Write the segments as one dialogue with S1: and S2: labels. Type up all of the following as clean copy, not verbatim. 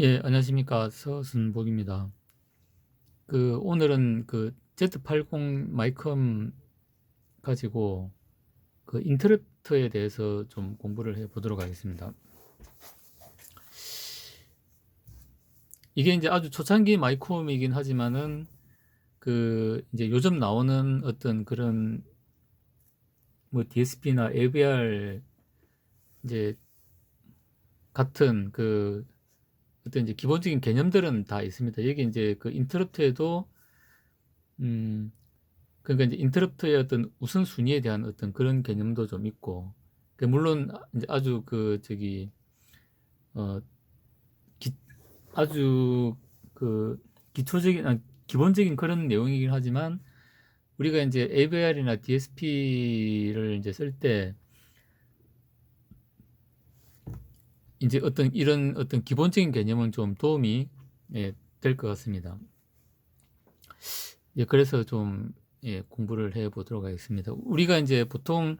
S1: 예, 안녕하십니까. 서순복입니다. 오늘은 Z80 마이컴 가지고 인터럽트에 대해서 좀 공부를 해 보도록 하겠습니다. 이게 이제 아주 초창기 마이컴이긴 하지만은 이제 요즘 나오는 어떤 그런 뭐 DSP나 AVR 이제 같은 어떤 이제 기본적인 개념들은 다 있습니다. 여기 이제 인터럽트에도 음 그러니까 이제 인터럽트의 어떤 우선순위에 대한 어떤 그런 개념도 좀 있고, 물론 이제 아주 어 기, 아주 기초적인 기본적인 그런 내용이긴 하지만, 우리가 이제 AVR이나 DSP를 이제 쓸 때 이제 이런 어떤 기본적인 개념은 좀 도움이 될 것 같습니다. 예, 그래서 좀 공부를 해 보도록 하겠습니다. 우리가 이제 보통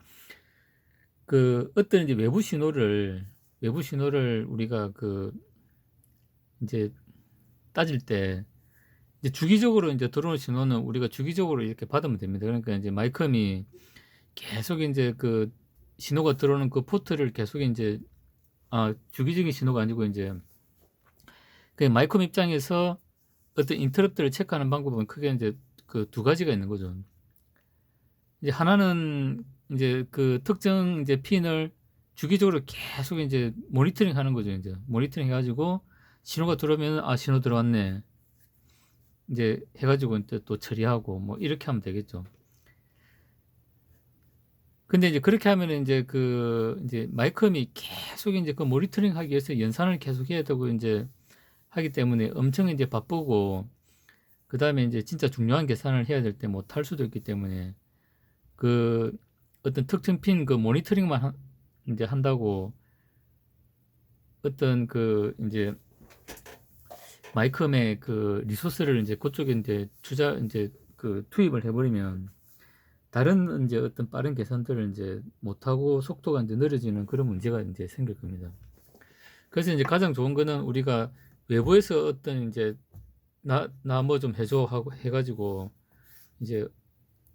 S1: 어떤 이제 외부 신호를 우리가 이제 따질 때, 이제 주기적으로 이제 들어오는 신호는 우리가 주기적으로 이렇게 받으면 됩니다. 그러니까 이제 마이컴이 계속 이제 신호가 들어오는 그 포트를 계속 이제, 주기적인 신호가 아니고 이제 그 마이컴 입장에서 어떤 인터럽트를 체크하는 방법은 크게 이제 두 가지가 있는 거죠. 이제 하나는 이제 특정 이제 핀을 주기적으로 계속 이제 모니터링 하는 거죠. 이제 모니터링 해가지고 신호가 들어오면 신호 들어왔네, 이제 해가지고 이제 또 처리하고 뭐 이렇게 하면 되겠죠. 근데 이제 그렇게 하면은 이제 이제 마이컴이 계속 이제 모니터링 하기 위해서 연산을 계속 해야 되고 이제 하기 때문에 엄청 이제 바쁘고, 그 다음에 이제 진짜 중요한 계산을 해야 될 때 못 할 수도 있기 때문에 어떤 특정 핀 모니터링만 이제 한다고 어떤 이제 마이컴의 리소스를 이제 그쪽에 이제 이제 투입을 해버리면 다른 이제 어떤 빠른 계산들을 이제 못하고 속도가 이제 느려지는 그런 문제가 이제 생길 겁니다. 그래서 이제 가장 좋은 거는 우리가 외부에서 어떤 이제 나 뭐 좀 해줘 하고 해가지고 이제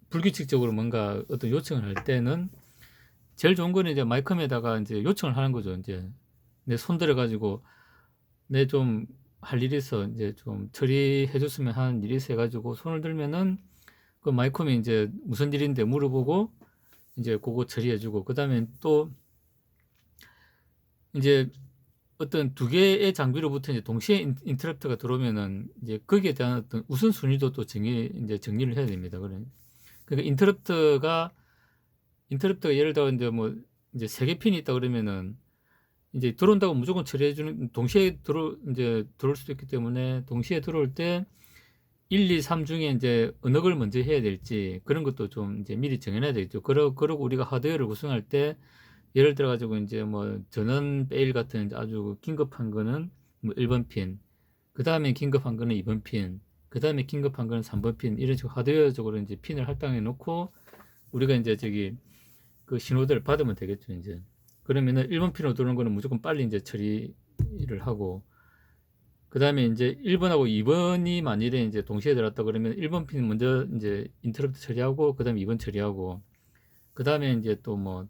S1: 불규칙적으로 뭔가 어떤 요청을 할 때는 제일 좋은 거는 이제 마이컴에다가 이제 요청을 하는 거죠. 이제 내 손 들어가지고 내 좀 할 일이 있어, 이제 좀 처리해 줬으면 하는 일이 있어 해가지고 손을 들면은 마이컴이 이제 무슨 일인데 물어보고 이제 그거 처리해주고, 그 다음에 또 이제 어떤 두 개의 장비로부터 이제 동시에 인터럽트가 들어오면은 이제 거기에 대한 어떤 우선순위도 또 이제 정리를 해야 됩니다. 그러니까 인터럽트가 예를 들어 이제 뭐 이제 세 개 핀이 있다 그러면은 이제 들어온다고 무조건 처리해주는, 동시에 이제 들어올 수도 있기 때문에 동시에 들어올 때 1, 2, 3 중에 이제 어느 걸 먼저 해야 될지 그런 것도 좀 이제 미리 정해놔야 되겠죠. 그러고 우리가 하드웨어를 구성할 때 예를 들어 가지고 이제 뭐 전원 베일 같은 아주 긴급한 거는 뭐 1번 핀, 그 다음에 긴급한 거는 2번 핀, 그 다음에 긴급한 거는 3번 핀, 이런 식으로 하드웨어적으로 이제 핀을 할당해 놓고 우리가 이제 신호들을 받으면 되겠죠. 이제 그러면은 1번 핀으로 들어오는 거는 무조건 빨리 이제 처리를 하고, 그 다음에 이제 1번하고 2번이 만일에 이제 동시에 들어왔다 그러면 1번 핀 먼저 이제 인터럽트 처리하고, 그 다음에 2번 처리하고, 그 다음에 이제 또 뭐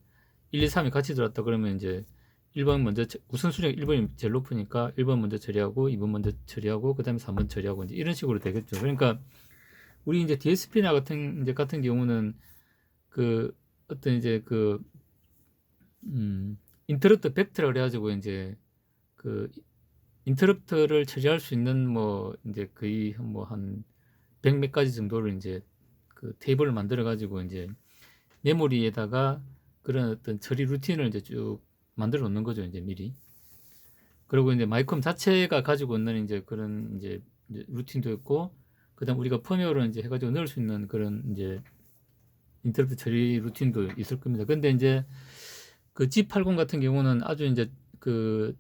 S1: 1, 2, 3이 같이 들어왔다 그러면 이제 1번 먼저 우선순위가 1번이 제일 높으니까 1번 먼저 처리하고 2번 먼저 처리하고 그 다음에 3번 처리하고 이제 이런 식으로 되겠죠. 그러니까 우리 이제 DSP나 같은 경우는 어떤 이제 인터럽트 벡터라 그래가지고 이제 그 인터럽트를 처리할 수 있는 뭐 이제 거의 뭐 한 100 몇 가지 정도를 이제 테이블을 만들어 가지고 이제 메모리에다가 그런 어떤 처리 루틴을 이제 쭉 만들어 놓는 거죠, 이제 미리. 그리고 이제 마이컴 자체가 가지고 있는 이제 그런 이제 루틴도 있고, 그다음 우리가 펌웨어로 이제 해가지고 넣을 수 있는 그런 이제 인터럽트 처리 루틴도 있을 겁니다. 근데 이제 G80 같은 경우는 아주 이제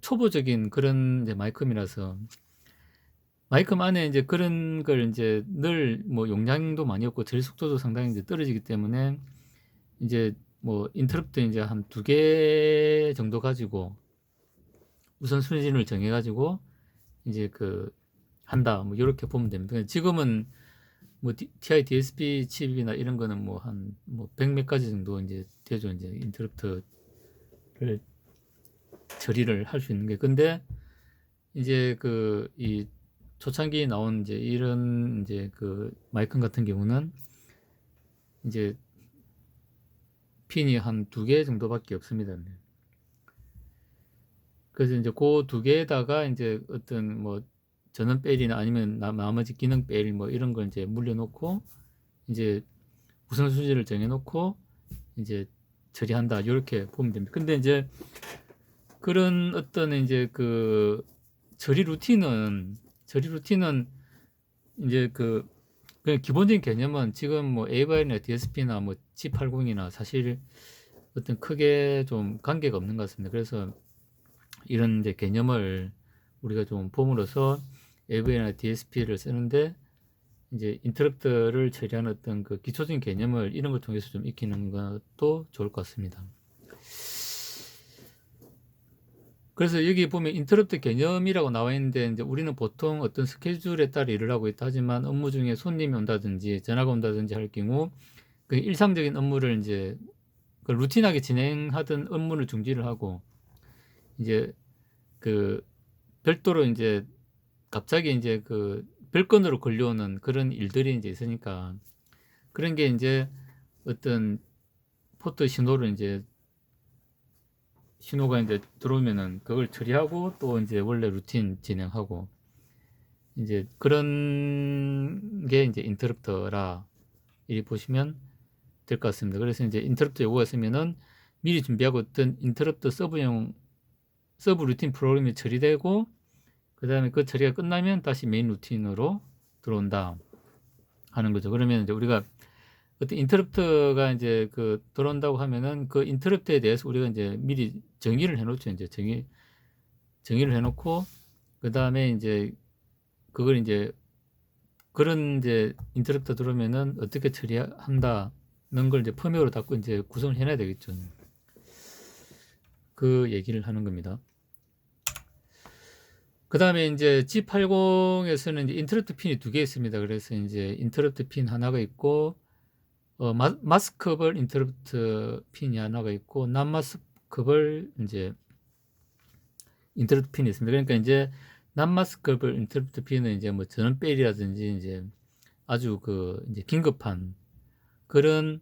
S1: 초보적인 그런 이제 마이컴이라서 마이컴 안에 이제 그런 걸 이제 늘 뭐 용량도 많이 없고 젤 속도도 상당히 이제 떨어지기 때문에 이제 뭐 인터럽트 이제 한 두 개 정도 가지고 우선순위를 정해 가지고 이제 한다. 뭐 요렇게 보면 됩니다. 그러니까 지금은 뭐 TI DSP 칩이나 이런 거는 뭐 한 100 몇 가지 정도 이제 되죠. 이제 인터럽트를 처리를 할 수 있는 게. 근데 이제 이 초창기에 나온 이제 이런 이제 마이크론 같은 경우는 이제 핀이 한 2개 정도밖에 없습니다. 그래서 이제 그 2개에다가 이제 어떤 뭐 전원 벨이나 아니면 나머지 기능 벨 뭐 이런 걸 이제 물려놓고 이제 우선순위를 정해놓고 이제 처리한다. 이렇게 보면 됩니다. 근데 이제 그런 어떤 이제 처리 루틴은 이제 그냥 기본적인 개념은 지금 뭐 AVI나 DSP나 뭐 G80이나 사실 어떤 크게 좀 관계가 없는 것 같습니다. 그래서 이런 이제 개념을 우리가 좀 봄으로써 AVI나 DSP를 쓰는데 이제 인터럽트를 처리하는 어떤 기초적인 개념을 이런 걸 통해서 좀 익히는 것도 좋을 것 같습니다. 그래서 여기 보면 인터럽트 개념이라고 나와 있는데 이제 우리는 보통 어떤 스케줄에 따라 일을 하고 있다 하지만 업무 중에 손님이 온다든지 전화가 온다든지 할 경우 일상적인 업무를 이제 루틴하게 진행하던 업무를 중지를 하고 이제 별도로 이제 갑자기 이제 별건으로 걸려오는 그런 일들이 이제 있으니까 그런 게 이제 어떤 포트 신호를 이제 신호가 이제 들어오면은 그걸 처리하고 또 이제 원래 루틴 진행하고 이제 그런 게 이제 인터럽터라 이렇게 보시면 될 것 같습니다. 그래서 이제 인터럽터 요구가 있으면은 미리 준비하고 어떤 인터럽터 서브 루틴 프로그램이 처리되고 그 다음에 그 처리가 끝나면 다시 메인 루틴으로 들어온다 하는 거죠. 그러면 이제 우리가 어떤 인터럽트가 이제 들어온다고 하면은 그 인터럽트에 대해서 우리가 이제 미리 정의를 해놓죠. 이제 정의를 해놓고 그 다음에 이제 그걸 이제 그런 이제 인터럽트 들어오면은 어떻게 처리한다는 걸 이제 펌웨어로 닫고 이제 구성을 해놔야 되겠죠. 그 얘기를 하는 겁니다. 그 다음에 이제 G80에서는 이제 인터럽트 핀이 2개 있습니다. 그래서 이제 인터럽트 핀 하나가 있고 마스커블 인터럽트 핀이 하나가 있고 난마스커블 이제 인터럽트 핀이 있습니다. 그러니까 이제 난마스커블 인터럽트 핀은 이제 뭐 전원 벨이라든지 이제 아주 이제 긴급한 그런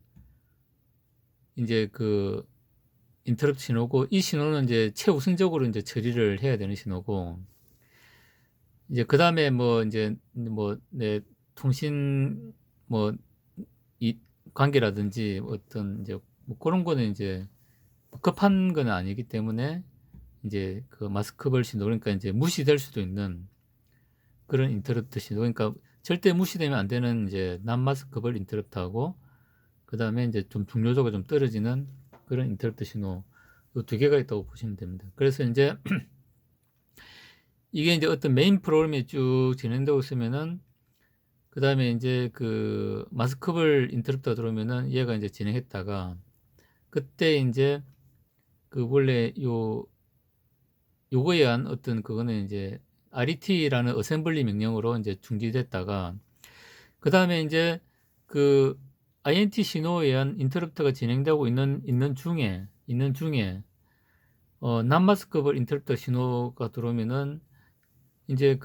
S1: 이제 인터럽트 신호고 이 신호는 이제 최우선적으로 이제 처리를 해야 되는 신호고 이제 그 다음에 뭐 이제 내 통신 이 관계라든지 어떤 이제 뭐 그런 거는 이제 급한 건 아니기 때문에 이제 마스크벌 신호 그러니까 이제 무시될 수도 있는 그런 인터럽트 신호 그러니까 절대 무시되면 안 되는 이제 난마스크벌 인터럽트하고 그 다음에 이제 좀 중요도가 좀 떨어지는 그런 인터럽트 신호 이 2개가 있다고 보시면 됩니다. 그래서 이제 이게 이제 어떤 메인 프로그램이 쭉 진행되고 있으면은 그 다음에 이제 마스크벌 인터럽트가 들어오면은 얘가 이제 진행했다가 그때 이제 원래 요거에 의한 어떤 그거는 이제 RET라는 어셈블리 명령으로 이제 중지됐다가 그 다음에 이제 INT 신호에 의한 인터럽트가 진행되고 있는 중에 난마스크벌 인터럽트 신호가 들어오면은 이제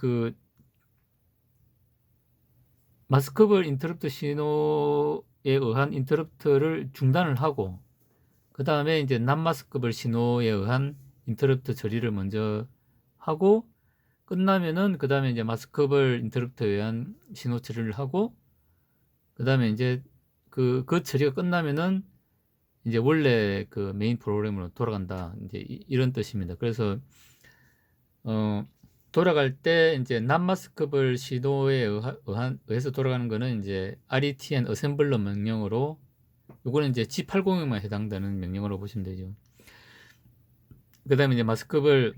S1: 마스크벌 인터럽트 신호에 의한 인터럽트를 중단을 하고 그 다음에 이제 난마스크벌 신호에 의한 인터럽트 처리를 먼저 하고 끝나면은 그 다음에 이제 마스크벌 인터럽트에 의한 신호 처리를 하고 그 다음에 이제 그 처리가 끝나면은 이제 원래 메인 프로그램으로 돌아간다 이제 이런 뜻입니다. 그래서 돌아갈 때 이제 난마스크벌 신호에 의해서 돌아가는 거는 이제 RETN 어셈블러 명령으로 요거는 이제 G80에만 해당되는 명령으로 보시면 되죠. 그 다음에 이제 마스크벌이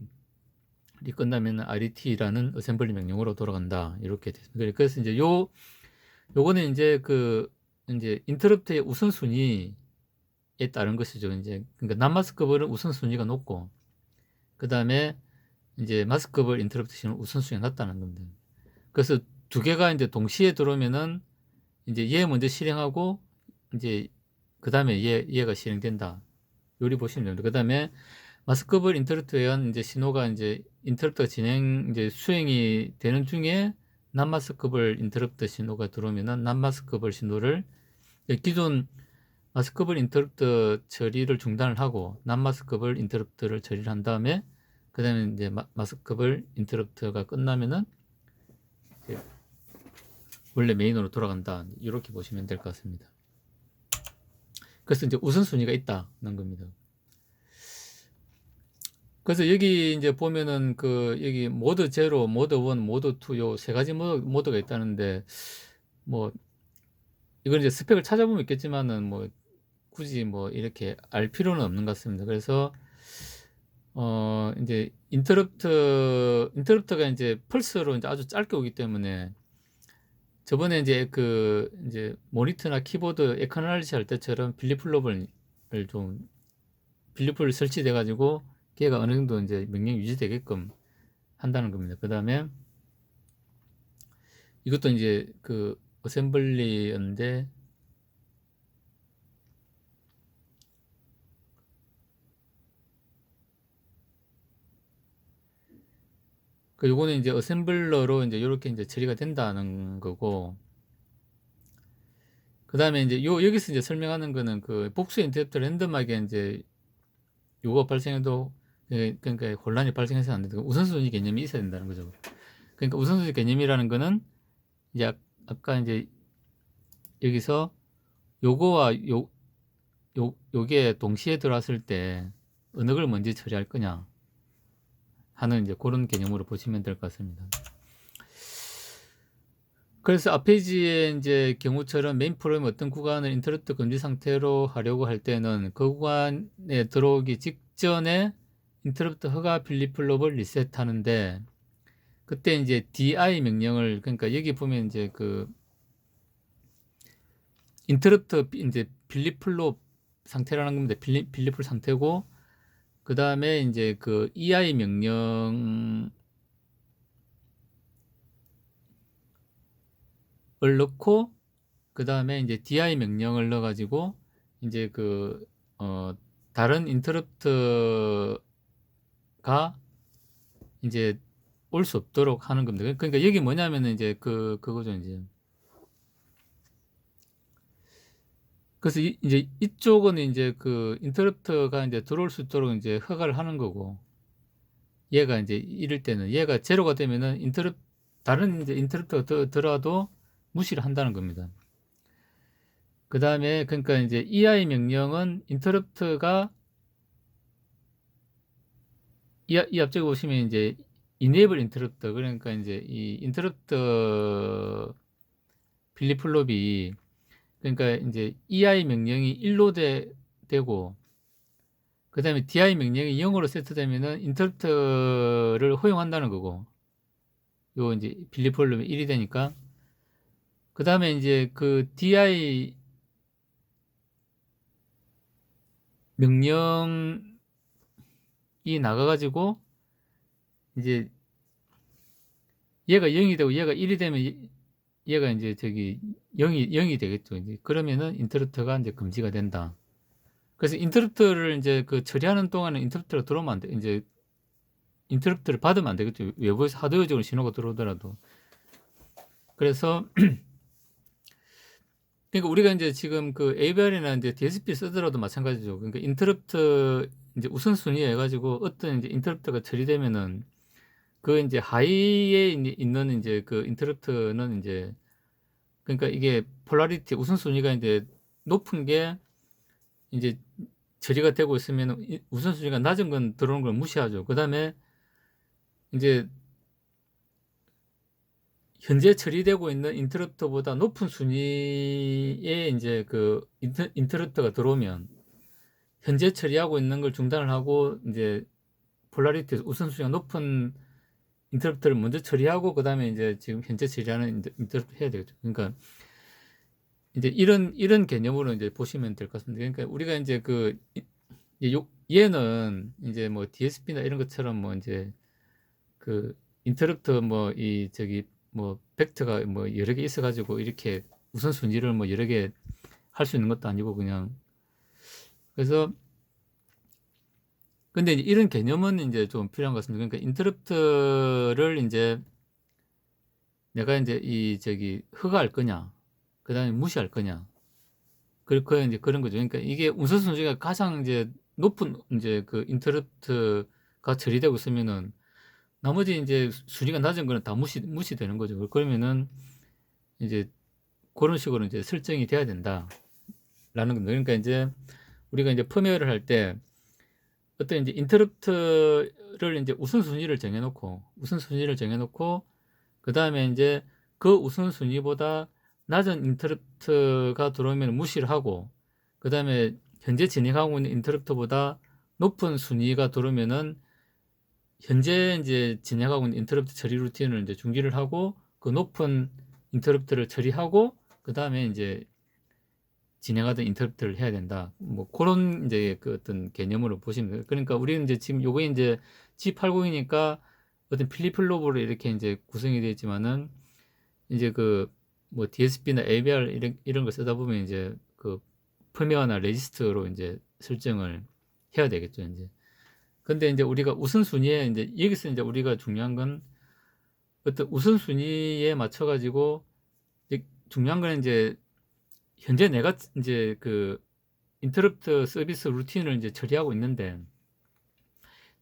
S1: 끝나면 RET라는 어셈블리 명령으로 돌아간다 이렇게 됐습니다. 그래서 이제 요거는 이제 이제 인터럽트의 우선순위에 따른 것이죠. 이제 그러니까 난마스크벌은 우선순위가 높고 그 다음에 이제 마스크블 인터럽트 신호 우선순위가 낮다는 겁니다. 그래서 두 개가 이제 동시에 들어오면은 이제 얘 먼저 실행하고 이제 그 다음에 얘가 실행된다. 요리 보시면 됩니다. 그 다음에 마스크블 인터럽트에 의한 이제 신호가 이제 인터럽트가 이제 수행이 되는 중에 난마스크블 인터럽트 신호가 들어오면은 난마스크블 신호를 기존 마스크블 인터럽트 처리를 중단을 하고 난마스크블 인터럽트를 처리를 한 다음에 그 다음에 이제 마스크블 인터럽트가 끝나면은 이제 원래 메인으로 돌아간다. 이렇게 보시면 될 것 같습니다. 그래서 이제 우선순위가 있다는 겁니다. 그래서 여기 이제 보면은 여기 모드 0, 모드 1, 모드 2 요 세 가지 모드가 있다는데 뭐 이건 이제 스펙을 찾아보면 있겠지만은 뭐 굳이 뭐 이렇게 알 필요는 없는 것 같습니다. 그래서 이제 인터럽트가 이제 펄스로 이제 아주 짧게 오기 때문에 저번에 이제 이제 모니터나 키보드 에커널리시 할 때처럼 빌리플롭을 설치돼 가지고 걔가 어느 정도 이제 명령 유지되게끔 한다는 겁니다. 그 다음에 이것도 이제 어셈블리인데 요거는 이제 어셈블러로 이제 요렇게 이제 처리가 된다는 거고, 그 다음에 이제 여기서 이제 설명하는 거는 복수 인터럽트 랜덤하게 이제 요거 발생해도 그러니까 혼란이 발생해서는 안 된다. 우선순위 개념이 있어야 된다는 거죠. 그러니까 우선순위 개념이라는 거는 이제 아까 이제 여기서 요거와 요게 동시에 들어왔을 때 어느 걸 먼저 처리할 거냐 하는 이제 그런 개념으로 보시면 될 것 같습니다. 그래서 앞페이지의 이제 경우처럼 메인 프로그램 어떤 구간을 인터럽트 금지 상태로 하려고 할 때는 그 구간에 들어오기 직전에 인터럽트 허가 빌리플롭을 리셋하는데, 그때 이제 di 명령을, 그러니까 여기 보면 이제 인터럽트 이제 빌리플롭 상태라는 겁니다. 빌리플 상태고, 그 다음에 이제 ei 명령을 넣고, 그 다음에 이제 di 명령을 넣어가지고 이제 다른 인터럽트가 이제 올 수 없도록 하는 겁니다. 그러니까 여기 뭐냐면은 이제 그거죠 이제. 그래서 이제 이쪽은 이제 인터럽트가 이제 들어올 수 있도록 이제 허가를 하는 거고, 얘가 이제 이럴 때는 얘가 제로가 되면은 다른 이제 인터럽트가 들어와도 무시를 한다는 겁니다. 그 다음에 그러니까 이제 ei 명령은 인터럽트가 이 앞쪽에 보시면 이제 enable interrupt, 그러니까 이제 이 인터럽트 빌리플롭이, 그러니까 이제 ei 명령이 1로 되고 그 다음에 di 명령이 0으로 세트되면은 인터럽트를 허용한다는 거고, 요 이제 빌리플롭이 1이 되니까 그 다음에 이제 di 명령이 나가가지고 이제 얘가 0이 되고 얘가 1이 되면 얘가 이제 0이 되겠죠. 이제 그러면은 인터럽트가 이제 금지가 된다. 그래서 인터럽트를 이제 처리하는 동안에 인터럽트가 들어오면 안 돼. 이제 인터럽트를 받으면 안 되겠죠. 외부에서 하드웨어적으로 신호가 들어오더라도. 그래서 그러니까 우리가 이제 지금 AVR이나 이제 DSP 쓰더라도 마찬가지죠. 그러니까 인터럽트 이제 우선순위 해가지고 어떤 이제 인터럽트가 처리되면은 이제 하이에 있는 이제 인터럽트는 이제, 그러니까 이게 폴라리티 우선순위가 이제 높은 게 이제 처리가 되고 있으면 우선순위가 낮은 건 들어오는 걸 무시하죠. 그 다음에 이제 현재 처리되고 있는 인터럽트보다 높은 순위에 이제 인터럽트가 들어오면 현재 처리하고 있는 걸 중단을 하고 이제 폴라리티 우선순위가 높은 인터럽트를 먼저 처리하고 그 다음에 이제 지금 현재 처리하는 인터럽트 해야 되겠죠. 그러니까 이제 이런 개념으로 이제 보시면 될 것 같습니다. 그러니까 우리가 이제 얘는 이제 뭐 DSP나 이런 것처럼 뭐 이제 그 인터럽트 뭐 이 저기 뭐 벡터가 뭐 여러 개 있어 가지고 이렇게 우선순위를 뭐 여러 개 할 수 있는 것도 아니고 그냥. 그래서 근데 이제 이런 개념은 인제 좀 필요한 것 같습니다. 그러니까 인터럽트를 인제 내가 인제 이 저기 허가할 거냐, 그다음에 무시할 거냐. 인제 그런 거죠. 그러니까 이게 우선순위가 가장 인제 높은 인제 그 인터럽트가 처리되고 있으면은 나머지 인제 순위가 낮은 거는 다 무시되는 거죠. 그러면은 이제 고런 식으로 인제 설정이 돼야 된다라는 겁니다. 그러니까 인제 우리가 인제 펌웨어를 할 때 어떤 인제 인터럽트를 인제 우선순위를 정해 놓고 그다음에 인제 그 우선순위보다 낮은 인터럽트가 들어오면 무시를 하고, 그다음에 현재 진행하고 있는 인터럽트보다 높은 순위가 들어오면은 현재 인제 진행하고 있는 인터럽트 처리 루틴을 인제 중지를 하고 그 높은 인터럽트를 처리하고 그다음에 인제 진행하던 인터럽트를 해야 된다. 뭐 고런 인제 그 어떤 개념으로 보시면 돼요. 그러니까 우리는 인제 지금 요게 인제 G80이니까 어떤 필리플롭으로 이렇게 인제 구성이 되어 있지만은 인제 그 뭐 DSP나 AVR 이런 걸 쓰다 보면 인제 그 펌웨어나 레지스트로 인제 설정을 해야 되겠죠 인제. 근데 인제 우리가 우선순위에 인제 여기서 인제 우리가 중요한 건 어떤 우선순위에 맞춰 가지고 이제 중요한 거는 인제 현재 내가 인제 그 인터럽트 서비스 루틴을 인제 처리하고 있는데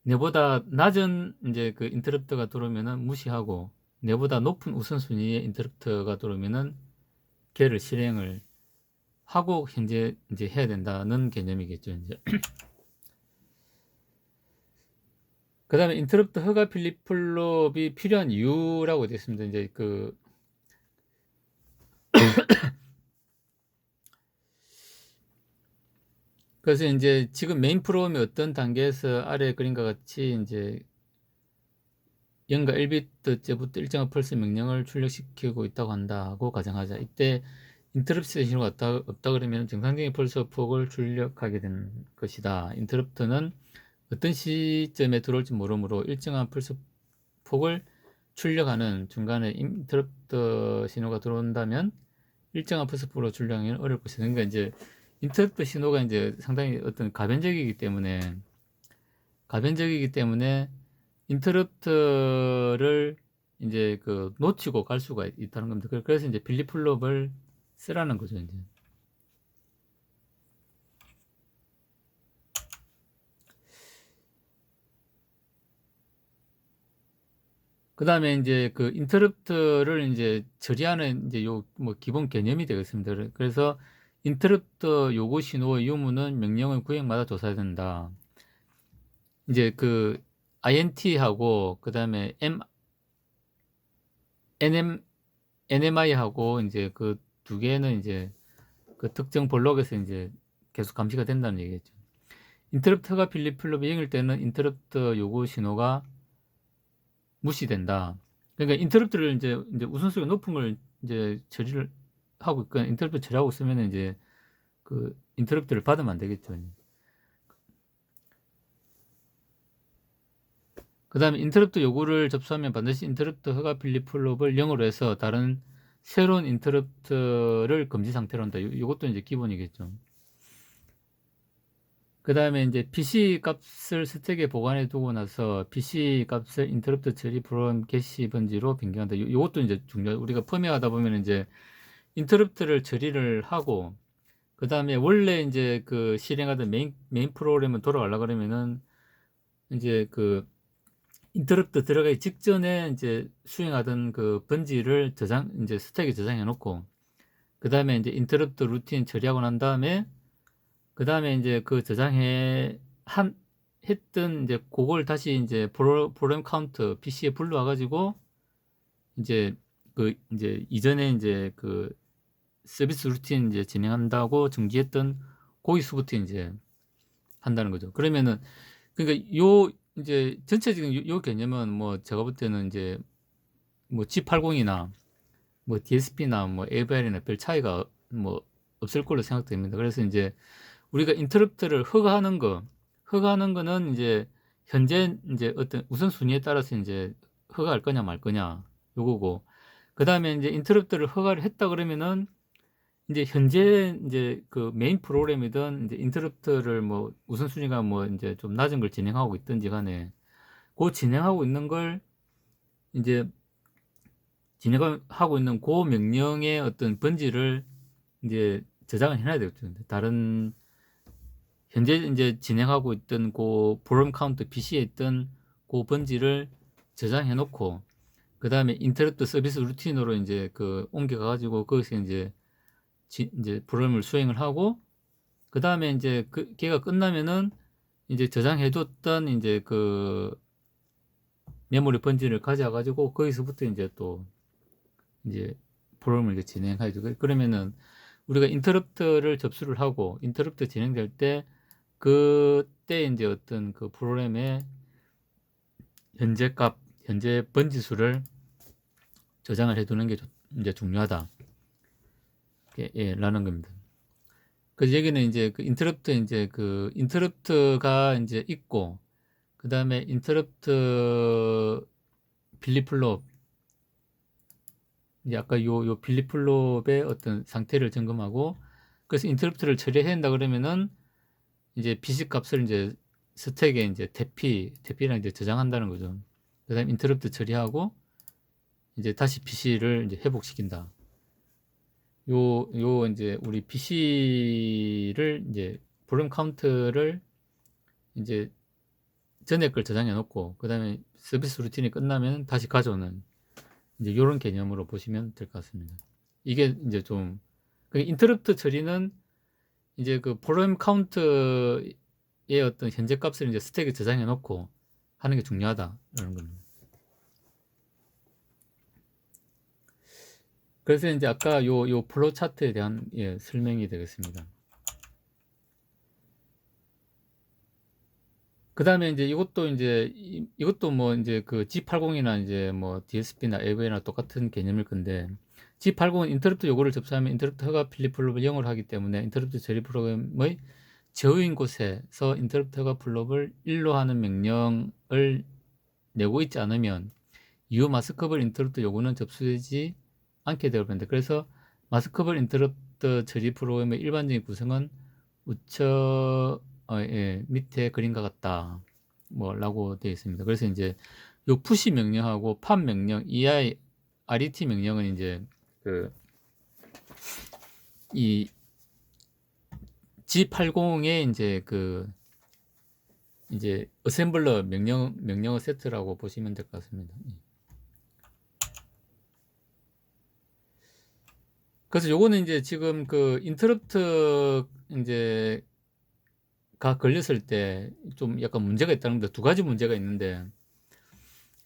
S1: 내보다 낮은 인제 그 인터럽트가 들어오면은 무시하고 내보다 높은 우선순위의 인터럽트가 들어오면은 걔를 실행을 하고 현재 인제 해야 된다는 개념이겠죠 인제. 그다음에 인터럽트 허가 필리플롭이 필요한 이유라고 되어 있습니다. 인제 그 그래서 인제 지금 메인 프로그램이 어떤 단계에서 아래 그림과 같이 인제 0과 1비트째부터 일정한 펄스 명령을 출력시키고 있다고 한다고 가정하자. 이때 인터럽트 신호가 없다 그러면 정상적인 펄스 폭을 출력하게 되는 것이다. 인터럽트는 어떤 시점에 들어올지 모르므로 일정한 펄스 폭을 출력하는 중간에 인터럽트 신호가 들어온다면 일정한 펄스 폭으로 출력하기는 어려울 것이다. 그러니까 인제 인터럽트 신호가 인제 상당히 어떤 가변적이기 때문에 인터럽트를 인제 그 놓치고 갈 수가 있다는 겁니다. 그래서 인제 빌리플롭을 쓰라는 거죠 인제. 그다음에 인제 그 인터럽트를 인제 처리하는 인제 요 뭐 기본 개념이 되겠습니다. 그래서 인터럽트 요구 신호의 유무는 명령의 구역마다 조사해야 된다. 인제 그 INT하고 그다음에 NMI하고 인제 그 두 개는 인제 그 특정 블록에서 인제 계속 감시가 된다는 얘기겠죠. 인터럽트가 필리플롭이 0일 때는 인터럽트 요구 신호가 무시된다. 그러니까 인터럽트를 인제 우선순위가 높은 걸 인제 처리를 하고 있거나 인터럽트 처리하고 있으면은 인제 그 인터럽트를 받으면 안 되겠죠. 그다음에 인터럽트 요구를 접수하면 반드시 인터럽트 허가 필리플롭을 0으로 해서 다른 새로운 인터럽트를 금지 상태로 한다. 요것도 인제 기본이겠죠. 그다음에 인제 PC 값을 스택에 보관해 두고 나서 PC 값을 인터럽트 처리 프로그램 게시 번지로 변경한다. 요것도 인제 우리가 펌웨어하다 보면은 인제 인터럽트를 처리를 하고 그다음에 원래 인제 그 실행하던 메인 프로그램을 돌아가려고 그러면은 인제 그 인터럽트 들어가기 직전에 인제 수행하던 그 번지를 인제 스택에 저장해 놓고 그다음에 인제 인터럽트 루틴 처리하고 난 다음에 그다음에 인제 그 했던 인제 고걸 다시 인제 프로그램 카운트 PC에 불러와 가지고 인제 그 인제 이전에 인제 그 서비스 루틴 인제 진행한다고 정지했던 거기서부터 인제 한다는 거죠. 그러면은 그러니까 요 인제 전체적인 요 개념은 뭐 제가 볼 때는 인제 뭐 G80이나 뭐 DSP나 뭐 AVR이나 별 차이가 뭐 없을 걸로 생각됩니다. 그래서 인제 우리가 인터럽트를 허가하는 거는 인제 현재 인제 어떤 우선순위에 따라서 인제 허가할 거냐 말 거냐 요거고, 그다음에 이제 인터럽트를 허가를 했다 그러면은 이제 현재 인제 그 메인 프로그램이든 인제 인터럽트를 뭐 우선순위가 뭐 인제 좀 낮은 걸 진행하고 있든지 간에 고 진행하고 있는 걸 인제 진행을 하고 있는 고 명령의 어떤 번지를 인제 저장을 해 놔야 되겠죠. 다른 현재 인제 진행하고 있던 고 프로그램 카운터 PC에 있던 고 번지를 저장해 놓고, 그다음에 인터럽트 서비스 루틴으로 인제 그 옮겨가 가지고 거기서 인제 인제 프로그램을 수행을 하고, 그다음에 인제 그 걔가 끝나면은 인제 저장해 뒀던 인제 그 메모리 번지를 가져와 가지고 거기서부터 인제 또 인제 프로그램을 이제 진행하죠. 그러면은 우리가 인터럽트를 접수를 하고 인터럽트 진행될 때 그때 인제 어떤 그 프로그램의 현재 값, 현재 번지 수를 저장을 해 두는 게 인제 중요하다. 예 라는 겁니다. 그래서 여기는 인제 그 인터럽트 인제 그 인터럽트가 인제 있고, 그다음에 인터럽트 빌리플롭, 이제 아까 요 빌리플롭의 어떤 상태를 점검하고, 그래서 인터럽트를 처리해야 된다 그러면은 이제 PC 값을 인제 스택에 인제 대피랑 이제 저장한다는 거죠. 그다음에 인터럽트 처리하고 이제 다시 PC를 인제 회복시킨다. 요 인제 우리 PC를 인제 프로그램 카운트를 인제 전에 걸 저장해 놓고 그다음에 서비스 루틴이 끝나면 다시 가져오는 이제 요런 개념으로 보시면 될 것 같습니다. 이게 인제 좀 그 인터럽트 처리는 이제 그 프로그램 카운트의 어떤 현재 값을 인제 스택에 저장해 놓고 하는 게 중요하다라는 겁니다. 그래서 인제 아까 요 플로우 차트에 대한 설명이 되겠습니다. 그다음에 인제 이것도 인제 이것도 뭐 인제 그 G80이나 인제 뭐 DSP나 AV나 똑같은 개념일 건데, G80은 인터럽트 요구를 접수하면 인터럽트 허가 필립플롭을 0으로 하기 때문에 인터럽트 처리 프로그램의 저우인 곳에서 인터럽트 허가 플롭을 1로 하는 명령을 내고 있지 않으면 이후 마스크버블 인터럽트 요구는 접수되지 않게 되어버린다. 그래서 마스크버블 인터럽트 처리 프로그램의 일반적인 구성은 우측 밑에 그림과 같다 뭐 라고 되어 있습니다. 그래서 이제 요 푸시 명령하고 팝 명령, RET 명령은 이제 그 이 G80의 이제 그 이제 어셈블러 명령어 세트라고 보시면 될 것 같습니다. 그래서 요거는 이제 지금 그 인터럽트 인제 가 걸렸을 때 좀 약간 문제가 있다는 겁니다. 두 가지 문제가 있는데,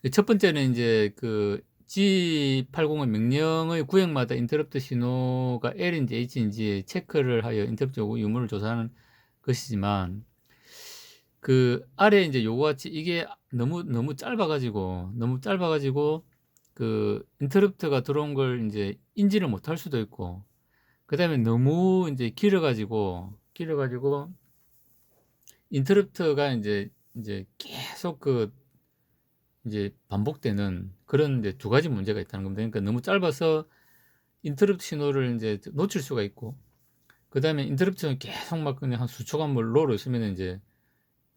S1: 그 첫 번째는 인제 그 G80의 명령의 구역마다 인터럽트 신호가 L인지 H인지 체크를 하여 인터럽트 요구 유무를 조사하는 것이지만, 그 아래 인제 요거 같이 이게 너무 짧아 가지고 그 인터럽트가 들어온 걸 인제 인지를 못할 수도 있고, 그다음에 너무 인제 길어 가지고 인터럽트가 인제 계속 그 인제 반복되는 그런 이제 두 가지 문제가 있다는 겁니다. 그러니까 너무 짧아서 인터럽트 신호를 인제 놓칠 수가 있고, 그다음에 인터럽트는 계속 막 그냥 한 수초간 뭐 롤 있으면은 인제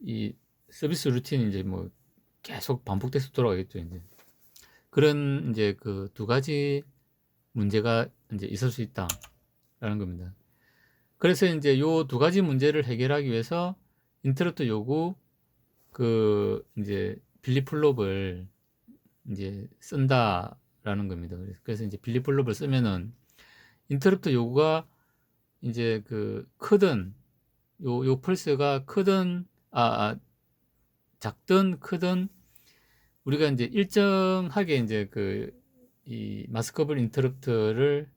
S1: 이 서비스 루틴이 인제 뭐 계속 반복돼서 돌아가겠죠 인제. 그런 인제 그 두 가지 문제가 인제 있을 수 있다라는 겁니다. 그래서 인제 요 두 가지 문제를 해결하기 위해서 인터럽트 요구 그 인제 빌리플롭을 인제 쓴다라는 겁니다. 그래서 인제 빌리플롭을 쓰면은 인터럽트 요구가 인제 그 크든 요 펄스가 크든 작든 크든 우리가 인제 일정하게 인제 그 이 마스커블 인터럽트를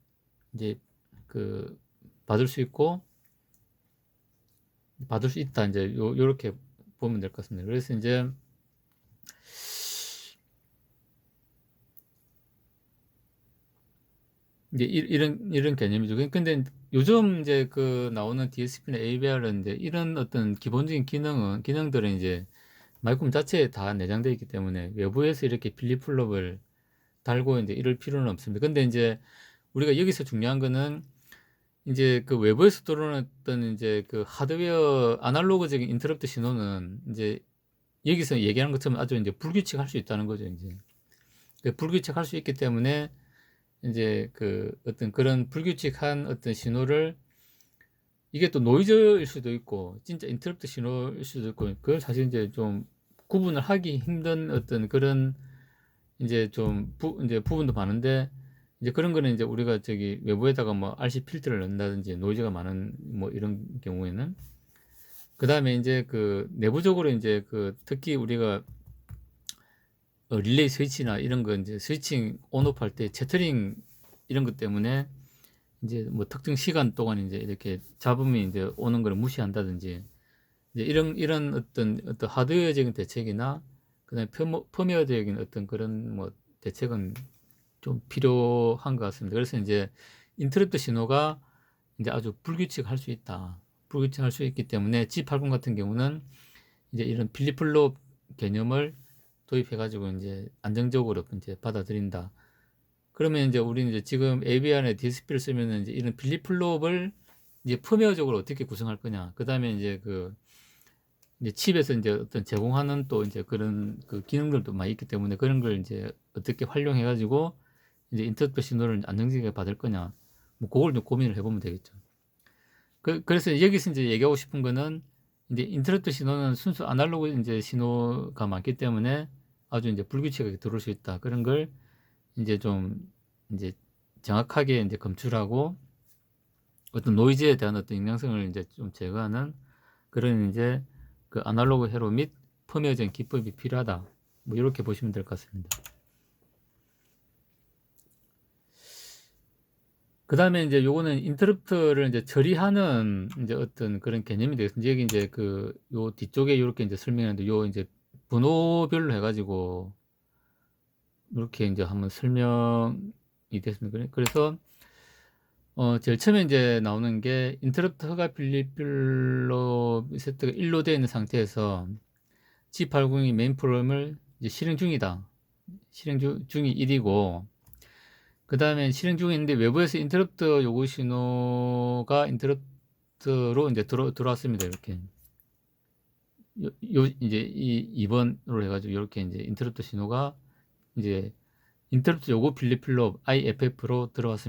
S1: 인제 그 받을 수 있다. 인제 요렇게 보면 될 것 같습니다. 그래서 인제 이제 이런 개념이죠. 근데 요즘 인제 그 나오는 DSP나 AVR은 인제 이런 어떤 기본적인 기능들은 인제 마이크롬 자체에 다 내장되어 있기 때문에 외부에서 이렇게 필립 플롭을 달고 이제 이럴 필요는 없습니다. 근데 이제 우리가 여기서 중요한 거는 이제 그 외부에서 들어오는 이제 그 하드웨어 아날로그적인 인터럽트 신호는 이제 여기서 얘기하는 것처럼 아주 이제 불규칙할 수 있다는 거죠. 이제 불규칙할 수 있기 때문에 이제 그 어떤 그런 불규칙한 어떤 신호를 이게 또 노이즈일 수도 있고 진짜 인터럽트 신호일 수도 있고 그걸 사실 이제 좀 구분을 하기 힘든 어떤 그런 이제 좀 이제 부분도 많은데 이제 그런 거는 이제 우리가 저기 외부에다가 뭐 RC 필터를 넣는다든지 노이즈가 많은 뭐 이런 경우에는 그 다음에 이제 그 내부적으로 이제 그 특히 우리가 릴레이 스위치나 이런 거 이제 스위칭 온오프 할 때 채터링 이런 것 때문에 이제 뭐 특정 시간 동안 이제 이렇게 잡음이 이제 오는 걸 무시한다든지 이제 이런 어떤 하드웨어적인 대책이나 그다음에 펌웨어적인 어떤 그런 뭐 대책은 좀 필요한 것 같습니다. 그래서 이제 인터럽트 신호가 이제 아주 불규칙할 수 있다. 불규칙할 수 있기 때문에 G80 같은 경우는 이제 이런 필립플롭 개념을 도입해가지고 이제 안정적으로 이제 받아들인다. 그러면 이제 우리는 이제 지금 AVR에 DSP를 쓰면은 이제 이런 필립플롭을 이제 펌웨어적으로 어떻게 구성할 거냐. 그 다음에 이제 그 이제 칩에서 이제 어떤 제공하는 또 이제 그런 그 기능들도 많이 있기 때문에 그런 걸 이제 어떻게 활용해가지고 이제 인터넷 신호를 안정적이게 받을 거냐. 뭐 그걸 좀 고민을 해보면 되겠죠. 그래서 여기서 이제 얘기하고 싶은 거는 이제 인터넷 신호는 순수 아날로그 이제 신호가 많기 때문에 아주 이제 불규칙하게 들어올 수 있다. 그런 걸 이제 좀 이제 정확하게 이제 검출하고 어떤 노이즈에 대한 어떤 영향성을 이제 좀 제거하는 그런 이제 그 아날로그 회로 및 펌웨어적인 기법이 필요하다. 뭐 이렇게 보시면 될 것 같습니다. 그 다음에 이제 요거는 인터럽트를 이제 처리하는 이제 어떤 그런 개념이 되겠습니다. 여기 이제 그 요 뒤쪽에 이렇게 이제 설명하는데 요 이제 번호별로 해가지고 이렇게 이제 한번 설명이 됐습니다. 그래서 제일 처음에 이제 나오는 게 인터럽트 허가 필립별로 세트가 1로 되어 있는 상태에서 G80이 메인 프로그램을 이제 실행 중이다. 실행 중이 1이고 그 다음에 실행 중에 있는데 외부에서 인터럽트 요구 신호가 인터럽트로 이제 들어왔습니다. 이렇게 이제 이 2번으로 해가지고 이렇게 이제 인터럽트 신호가 이제 인터럽트 요구 필립플롭 IFF로 들어왔습니다.